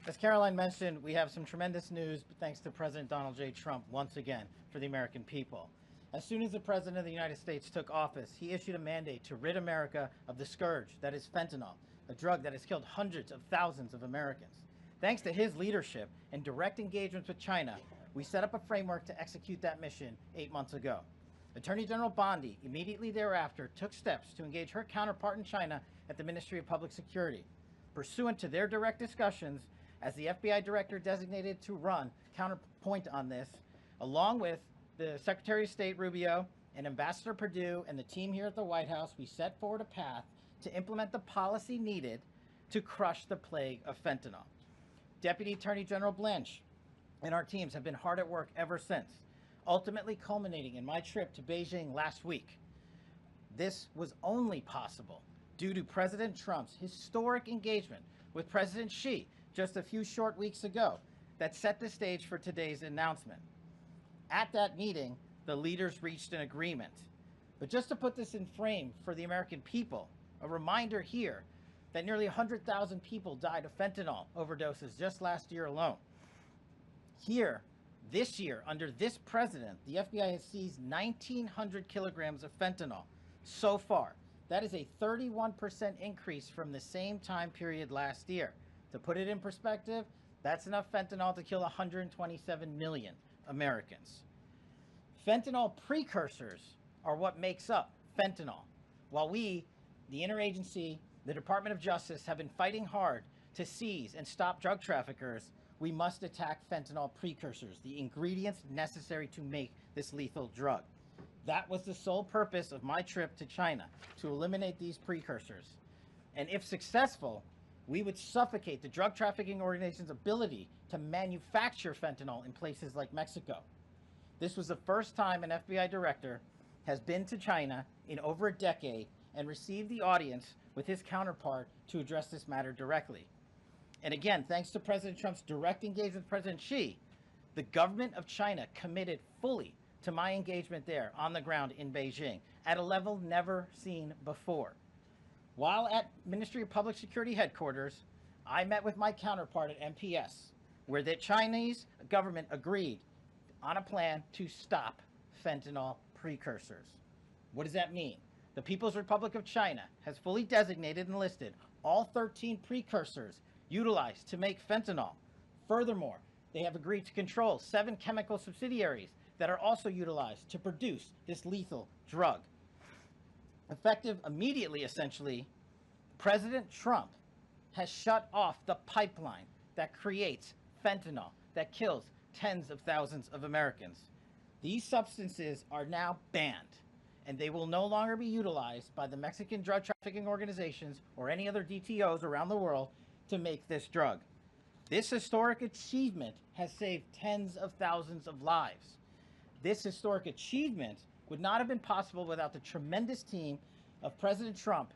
As Caroline mentioned, we have some tremendous news thanks to President Donald J. Trump once again for the American people. As soon as the President of the United States took office, he issued a mandate to rid America of the scourge that is fentanyl, a drug that has killed hundreds of thousands of Americans. Thanks to his leadership and direct engagements with China, we set up a framework to execute that mission 8 months ago. Attorney General Bondi immediately thereafter took steps to engage her counterpart in China at the Ministry of Public Security. Pursuant to their direct discussions, as the FBI director designated to run counterpoint on this, along with the Secretary of State Rubio and Ambassador Perdue and the team here at the White House, we set forward a path to implement the policy needed to crush the plague of fentanyl. Deputy Attorney General Blanche and our teams have been hard at work ever since, ultimately culminating in my trip to Beijing last week. This was only possible due to President Trump's historic engagement with President Xi just a few short weeks ago that set the stage for today's announcement. At that meeting, the leaders reached an agreement. But just to put this in frame for the American people, a reminder here that nearly 100,000 people died of fentanyl overdoses just last year alone. Here, this year, under this president, the FBI has seized 1,900 kilograms of fentanyl so far. That is a 31% increase from the same time period last year. To put it in perspective, that's enough fentanyl to kill 127 million Americans. Fentanyl precursors are what makes up fentanyl. While we, the interagency, the Department of Justice, have been fighting hard to seize and stop drug traffickers, we must attack fentanyl precursors, the ingredients necessary to make this lethal drug. That was the sole purpose of my trip to China, to eliminate these precursors. And if successful, we would suffocate the drug trafficking organization's ability to manufacture fentanyl in places like Mexico. This was the first time an FBI director has been to China in over a decade and received the audience with his counterpart to address this matter directly. And again, thanks to President Trump's direct engagement with President Xi, the government of China committed fully to my engagement there on the ground in Beijing at a level never seen before. While at Ministry of Public Security headquarters, I met with my counterpart at MPS, where the Chinese government agreed on a plan to stop fentanyl precursors. What does that mean? The People's Republic of China has fully designated and listed all 13 precursors utilized to make fentanyl. Furthermore, they have agreed to control 7 chemical subsidiaries that are also utilized to produce this lethal drug. Effective immediately, essentially, President Trump has shut off the pipeline that creates fentanyl that kills tens of thousands of Americans. These substances are now banned, and they will no longer be utilized by the Mexican drug trafficking organizations or any other DTOs around the world to make this drug. This historic achievement has saved tens of thousands of lives. This historic achievement would not have been possible without the tremendous team of President Trump,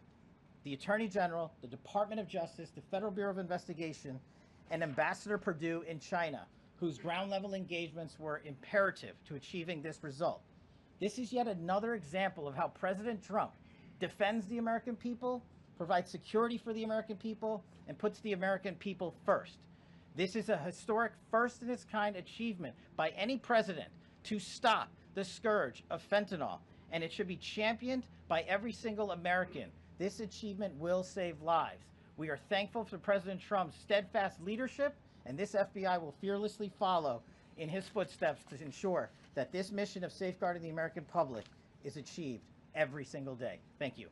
the Attorney General, the Department of Justice, the Federal Bureau of Investigation, and Ambassador Perdue in China, whose ground-level engagements were imperative to achieving this result. This is yet another example of how President Trump defends the American people, provides security for the American people, and puts the American people first. This is a historic first-in-its-kind achievement by any president to stop the scourge of fentanyl, and it should be championed by every single American. This achievement will save lives. We are thankful for President Trump's steadfast leadership, and this FBI will fearlessly follow in his footsteps to ensure that this mission of safeguarding the American public is achieved every single day. Thank you.